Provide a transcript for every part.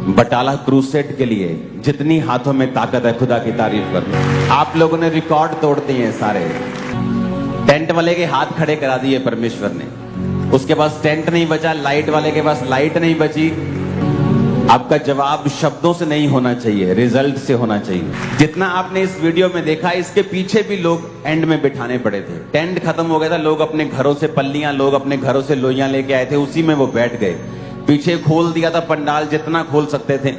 Batala crusade के लिए जितनी हाथों में ताकत है खुदा की तारीफ कर। आप लोगों ने रिकॉर्ड तोड़ दिए हैं सारे। टेंट वाले के हाथ खड़े करा दिए परमेश्वर ने, उसके पास टेंट नहीं बचा, लाइट वाले के पास लाइट नहीं बची। आपका जवाब शब्दों से नहीं होना चाहिए, रिजल्ट से होना चाहिए। जितना आपने इस वीडियो में देखा, इसके पीछे भी लोग एंड में बिठाने पड़े थे। टेंट खत्म हो गया था, लोग अपने घरों से पल्लियां, लोग अपने घरों से लोइयां लेके आए थे, उसी में वो बैठ गए। पीछे खोल दिया था पंडाल, जितना खोल सकते थे।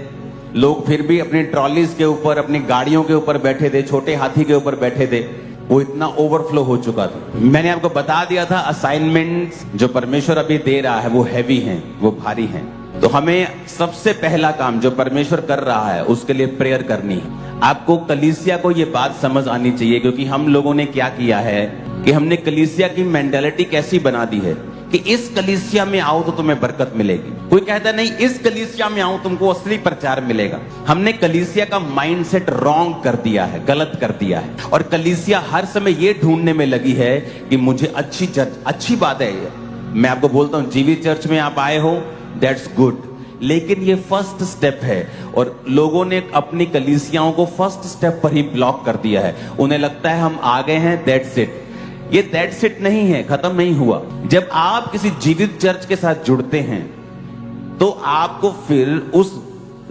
लोग फिर भी अपनी ट्रॉलीज के ऊपर, अपनी गाड़ियों के ऊपर बैठे थे, छोटे हाथी के ऊपर बैठे थे। वो इतना ओवरफ्लो हो चुका था। मैंने आपको बता दिया था, असाइनमेंट्स जो परमेश्वर अभी दे रहा है वो हैवी हैं, वो भारी हैं। तो हमें सबसे पहला काम जो परमेश्वर कर रहा है उसके लिए प्रेयर करनी है। आपको कलीसिया को ये बात समझ आनी चाहिए, क्योंकि हम लोगों ने क्या किया है कि हमने कलीसिया की मेंटालिटी कैसी बना दी है कि इस कलीसिया में आओ तो तुम्हें बरकत मिलेगी। कोई कहता नहीं इस कलीसिया में आओ तुमको असली प्रचार मिलेगा। हमने कलीसिया का माइंडसेट रॉन्ग कर दिया है, गलत कर दिया है। और कलीसिया हर समय ये ढूंढने में लगी है कि मुझे अच्छी चर्च, अच्छी बात है। मैं आपको बोलता हूं, जीवित चर्च में आप आए हो, दैट्स गुड, लेकिन ये फर्स्ट स्टेप है। और लोगों ने अपनी कलीसियाओं को फर्स्ट स्टेप पर ही ब्लॉक कर दिया है। उन्हें लगता है हम आ गए हैं, दैट्स इट। ये दैट्स इट नहीं है, खत्म नहीं हुआ। जब आप किसी जीवित चर्च के साथ जुड़ते हैं तो आपको फिर उस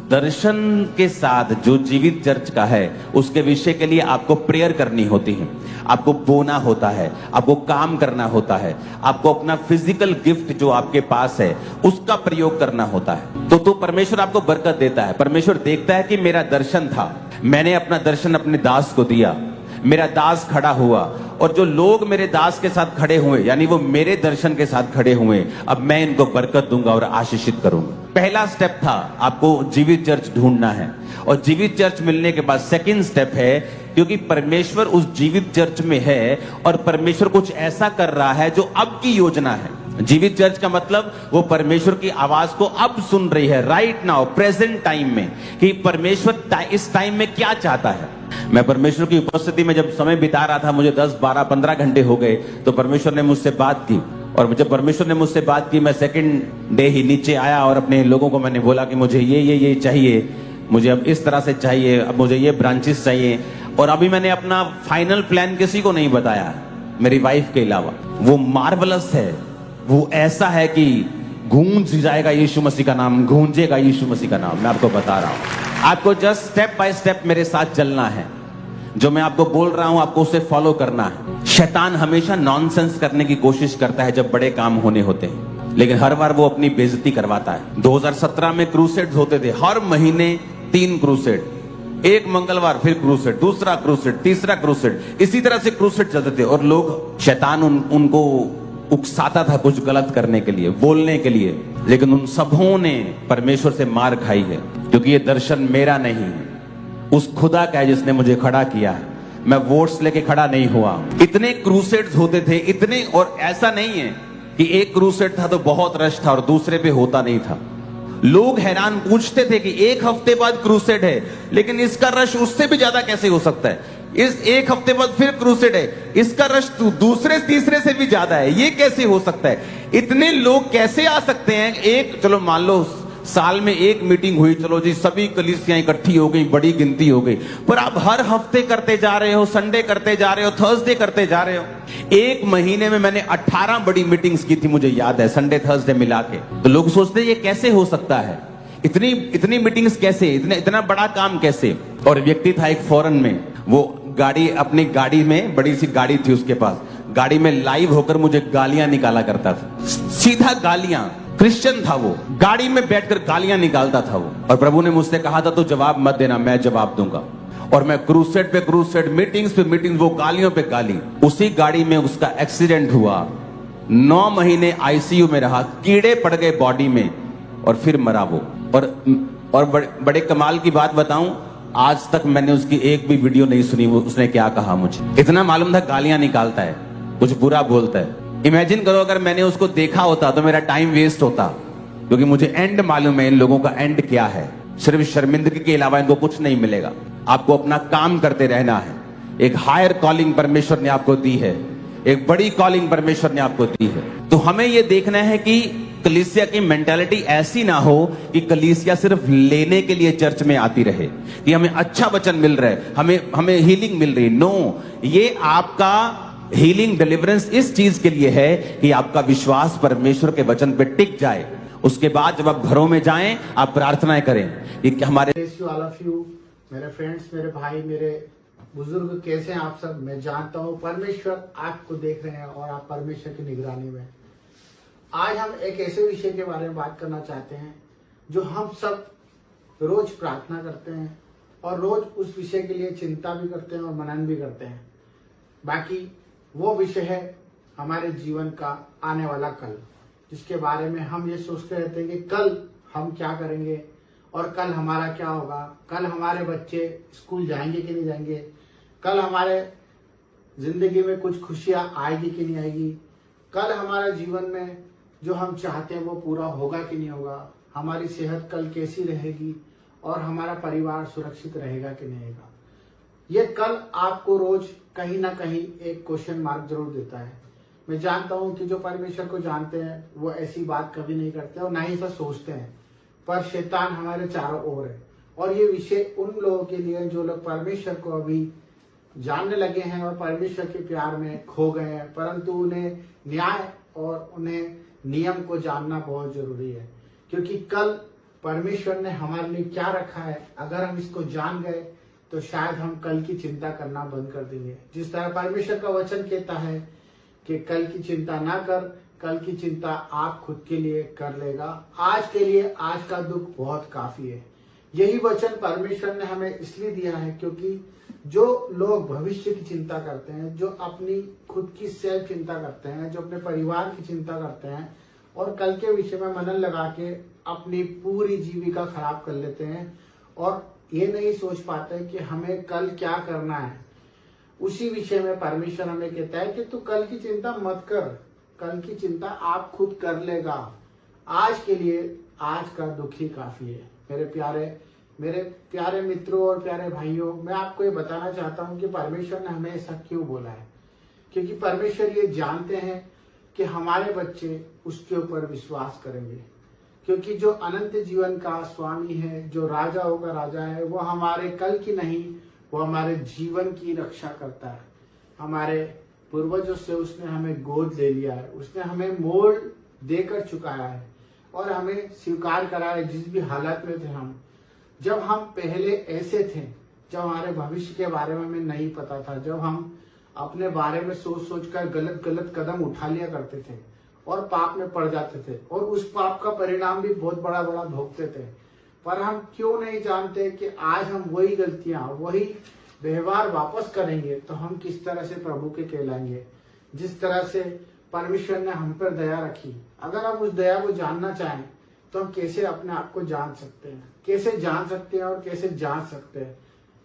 दर्शन के साथ जो जीवित चर्च का है उसके विषय के लिए आपको प्रेयर करनी होती है, आपको बोना होता है, आपको काम करना होता है, आपको अपना फिजिकल गिफ्ट जो आपके पास है उसका प्रयोग करना होता है। तो परमेश्वर आपको बरकत देता है। परमेश्वर देखता है कि मेरा दर्शन था, मैंने अपना दर्शन अपने दास को दिया, मेरा दास खड़ा हुआ, और जो लोग मेरे दास के साथ खड़े हुए, यानी वो मेरे दर्शन के साथ खड़े हुए, अब मैं इनको बरकत दूंगा और आशीषित करूंगा। पहला स्टेप था आपको जीवित चर्च ढूंढना है, और जीवित चर्च मिलने के बाद सेकंड स्टेप है, क्योंकि परमेश्वर उस जीवित चर्च में है और परमेश्वर कुछ ऐसा कर रहा है जो अब की योजना है। जीवित चर्च का मतलब वो परमेश्वर की आवाज को अब सुन रही है, राइट नाउ, प्रेजेंट टाइम में, कि परमेश्वर इस टाइम में क्या चाहता है। मैं परमेश्वर की उपस्थिति में जब समय बिता रहा था, मुझे 10, 12, 15 घंटे हो गए, तो परमेश्वर ने मुझसे बात की। और जब परमेश्वर ने मुझसे बात की, मैं सेकंड डे ही नीचे आया और अपने लोगों को मैंने बोला कि मुझे ये चाहिए, मुझे अब इस तरह से चाहिए, अब मुझे ये ब्रांचेस चाहिए। और अभी मैंने अपना फाइनल प्लान किसी को नहीं बताया, मेरी वाइफ के अलावा। वो मार्वलस है, वो ऐसा है कि गूंज जाएगा यीशु मसीह का नाम, गूंजेगा यीशु मसीह का नाम। मैं आपको बता रहा हूं, आपको जस्ट स्टेप बाय स्टेप मेरे साथ चलना है। जो मैं आपको बोल रहा हूं आपको उसे फॉलो करना है। शैतान हमेशा नॉनसेंस करने की कोशिश करता है जब बड़े काम होने होते हैं, लेकिन हर बार वो अपनी बेइज्जती करवाता है। 2017 में क्रूसेड्स होते थे, हर महीने 3 क्रूसेड, एक मंगलवार फिर क्रूसेड, दूसरा क्रूसेड, तीसरा क्रूसेड, इसी तरह से क्रूसेड चलते थे। और लोग, शैतान उनको उकसाता था कुछ गलत करने के लिए, बोलने के लिए, लेकिन उन सबों ने परमेश्वर से मार खाई है, क्योंकि ये दर्शन मेरा नहीं है, उस खुदा का है जिसने मुझे खड़ा किया है। मैं वोट्स लेके खड़ा नहीं हुआ। इतने क्रूसेड्स होते थे, इतने, और ऐसा नहीं है कि एक क्रूसेड था तो बहुत रश था और दूसरे पे होता नहीं था। लोग हैरान पूछते थे कि एक हफ्ते बाद क्रूसेड है, लेकिन इसका रश उससे भी ज्यादा कैसे हो सकता है। इस एक हफ्ते बाद फिर क्रूसेड है, इसका रश दूसरे तीसरे से भी ज्यादा है, ये कैसे हो सकता है। इतने लोग कैसे आ सकते हैं। एक, चलो मान लो साल में एक मीटिंग हुई, चलो जी सभी कलीसियां इकट्ठी हो गई, बड़ी गिनती हो गई, पर आप हर हफ्ते करते जा रहे हो, संडे करते जा रहे हो, थर्सडे करते जा रहे हो। एक महीने में मैंने 18 बड़ी मीटिंग्स की थी, मुझे याद है, संडे थर्सडे मिला के। तो लोग सोचते ये कैसे हो सकता है, इतनी मीटिंग्स कैसे, इतना बड़ा काम कैसे। और व्यक्ति था एक फॉरेन में, वो गाड़ी, अपनी गाड़ी में, बड़ी सी गाड़ी थी उसके पास, गाड़ी में लाइव होकर मुझे गालियां निकाला करता था, सीधा गालियां। क्रिश्चियन था वो, गाड़ी में बैठकर गालियां निकालता था वो। और प्रभु ने मुझसे कहा था तो जवाब मत देना, मैं जवाब दूंगा। और मैं क्रूसेड पे क्रूसेड, मीटिंग्स पे मीटिंग्स, वो गालियों पे गाली। उसी गाड़ी में उसका एक्सीडेंट हुआ, 9 महीने आईसीयू में रहा, कीड़े पड़ गए बॉडी में, और फिर मरा वो। और बड़े कमाल की बात बताऊं, आज तक मैंने उसकी एक भी वीडियो नहीं सुनी वो उसने क्या कहा मुझे। इतना मालूम था गालियां निकालता है, कुछ बुरा बोलता है। इमेजिन करो अगर मैंने उसको देखा होता तो मेरा टाइम वेस्ट होता, क्योंकि मुझे एंड मालूम है इन लोगों का एंड क्या है। सिर्फ शर्मिंदगी के अलावा इनको कुछ नहीं मिलेगा। आपको अपना काम करते रहना है। एक हायर कॉलिंग परमेश्वर ने आपको दी है, एक बड़ी कॉलिंग परमेश्वर ने आपको दी है। तो हमें यह देखना है कि कलीसिया की मेंटालिटी ऐसी ना हो कि कलीसिया सिर्फ लेने के लिए चर्च में आती रहे, कि हमें अच्छा वचन मिल रहा है, हमें हीलिंग मिल रही। नो, ये आपका हीलिंग डिलीवरेंस इस चीज के लिए है कि आपका विश्वास परमेश्वर के वचन पे टिक जाए। उसके बाद जब आप घरों में जाएं, आप प्रार्थनाएं करें कि हमारे मेरे फ्रेंड्स, मेरे भाई, मेरे बुजुर्ग, कैसे हैं आप सब। मैं जानता हूं परमेश्वर आपको देख रहे हैं और आप परमेश्वर की निगरानी में। आज हम एक ऐसे विषय के बारे में बात करना चाहते हैं जो हम सब रोज प्रार्थना करते हैं और रोज उस विषय के लिए चिंता भी करते हैं और मनन भी करते हैं। बाकी वो विषय है हमारे जीवन का आने वाला कल, जिसके बारे में हम ये सोचते रहते हैं कि कल हम क्या करेंगे और कल हमारा क्या होगा, कल हमारे बच्चे स्कूल जाएंगे कि नहीं जाएंगे, कल हमारे जिंदगी में कुछ खुशियां आएगी कि नहीं आएगी, कल हमारे जीवन में जो हम चाहते हैं वो पूरा होगा कि नहीं होगा, हमारी सेहत कल कैसी रहेगी और हमारा परिवार सुरक्षित रहेगा कि नहीं रहेगा। ये कल आपको रोज कहीं ना कहीं एक क्वेश्चन मार्क जरूर देता है। मैं जानता हूं कि जो परमेश्वर को जानते हैं वो ऐसी बात कभी नहीं करते और ना ही ऐसा सोचते हैं, पर शैतान हमारे चारों ओर है। और ये विषय उन लोगों के लिए जो लोग परमेश्वर को अभी जानने लगे हैं और परमेश्वर के प्यार में खो गए हैं, परंतु उन्हें न्याय और उन्हें नियम को जानना बहुत जरूरी है। क्योंकि कल परमेश्वर ने हमारे लिए क्या रखा है, अगर हम इसको जान गए तो शायद हम कल की चिंता करना बंद कर देंगे। जिस तरह परमेश्वर का वचन कहता है कि कल की चिंता ना कर, कल की चिंता आप खुद के लिए कर लेगा, आज के लिए आज का दुख बहुत काफी है। यही वचन परमेश्वर ने हमें इसलिए दिया है क्योंकि जो लोग भविष्य की चिंता करते हैं, जो अपनी खुद की सेल्फ चिंता करते हैं, जो अपने परिवार की चिंता करते हैं और कल के विषय में मनन लगा के अपनी पूरी जीविका खराब कर लेते हैं और ये नहीं सोच पाते कि हमें कल क्या करना है, उसी विषय में परमेश्वर हमें कहता है कि तू कल की चिंता मत कर, कल की चिंता आप खुद कर लेगा, आज के लिए आज का दुख ही काफी है। मेरे प्यारे मित्रों और प्यारे भाइयों, मैं आपको ये बताना चाहता हूँ कि परमेश्वर ने हमें ऐसा क्यों बोला है। क्योंकि परमेश्वर ये जानते हैं कि हमारे बच्चे उसके ऊपर विश्वास करेंगे। क्योंकि जो अनंत जीवन का स्वामी है, जो राजा होगा राजा है, वो हमारे कल की नहीं, वो हमारे जीवन की रक्षा करता है। हमारे पूर्वजों से उसने हमें गोद ले लिया है, उसने हमें मोल देकर चुकाया है और हमें स्वीकार करा है जिस भी हालत में थे हम। जब हम पहले ऐसे थे, जब हमारे भविष्य के बारे में हमें नहीं पता था, जब हम अपने बारे में सोच सोच कर गलत गलत कदम उठा लिया करते थे और पाप में पड़ जाते थे और उस पाप का परिणाम भी बहुत बड़ा बड़ा भोगते थे। पर हम क्यों नहीं जानते कि आज हम वही गलतियां, वही व्यवहार वापस करेंगे तो हम किस तरह से प्रभु के कहलाएंगे। जिस तरह से परमेश्वर ने हम पर दया रखी, अगर हम उस दया को जानना चाहें तो हम कैसे अपने आप को जान सकते हैं, कैसे जान सकते हैं और कैसे जान सकते हैं।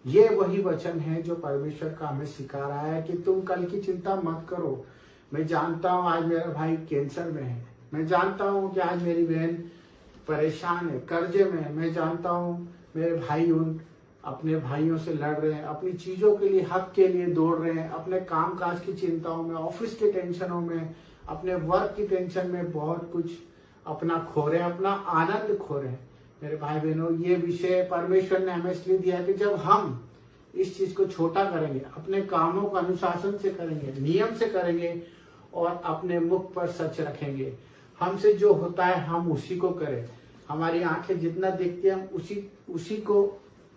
ये वही वचन है जो परमेश्वर का हमें सिखा रहा है कि तुम कल की चिंता मत करो। मैं जानता हूँ आज मेरा भाई कैंसर में है, मैं जानता हूँ कि आज मेरी बहन परेशान है, कर्जे में है, मैं जानता हूँ मेरे भाई उन अपने भाइयों से लड़ रहे हैं, अपनी चीजों के लिए, हक के लिए दौड़ रहे हैं, अपने काम काज की चिंताओं में, ऑफिस के टेंशनों में, अपने वर्क की टेंशन में बहुत कुछ अपना खो रहे हैं, अपना आनंद खो रहे हैं। मेरे भाई बहनों, ये विषय परमेश्वर ने हमें इसलिए दिया है कि जब हम इस चीज को छोटा करेंगे, अपने कामों को अनुशासन से करेंगे, नियम से करेंगे और अपने मुख पर सच रखेंगे, हमसे जो होता है हम उसी को करें। हमारी आंखें जितना देखती हैं हम उसी को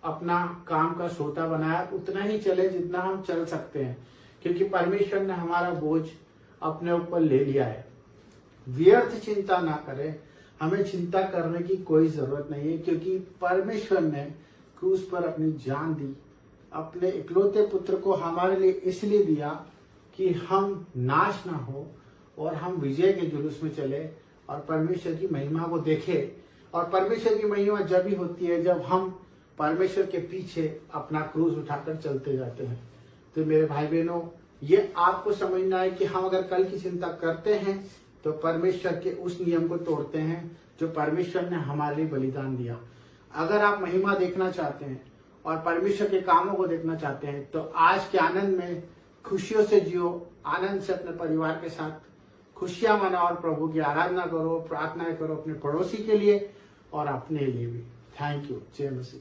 अपना काम का सोता बनाया, उतना ही चले जितना हम चल सकते हैं। क्योंकि परमेश्वर ने हमारा बोझ अपने ऊपर ले लिया है। व्यर्थ चिंता ना करें, हमें चिंता करने की कोई जरूरत नहीं है, क्योंकि परमेश्वर ने क्रूस पर अपनी जान दी, अपने इकलौते पुत्र को हमारे लिए इसलिए दिया कि हम नाश ना हो और हम विजय के जुलूस में चले और परमेश्वर की महिमा को देखें। और परमेश्वर की महिमा जब ही होती है जब हम परमेश्वर के पीछे अपना क्रूस उठाकर चलते जाते हैं। तो मेरे भाई बहनों, ये आपको समझना है कि हम अगर कल की चिंता करते हैं तो परमेश्वर के उस नियम को तोड़ते हैं जो परमेश्वर ने हमारे लिए बलिदान दिया। अगर आप महिमा देखना चाहते हैं और परमेश्वर के कामों को देखना चाहते हैं तो आज के आनंद में खुशियों से जियो, आनंद से अपने परिवार के साथ खुशियां मनाओ और प्रभु की आराधना करो, प्रार्थनाएं करो अपने पड़ोसी के लिए और अपने लिए भी। Thank you. जय मसीह।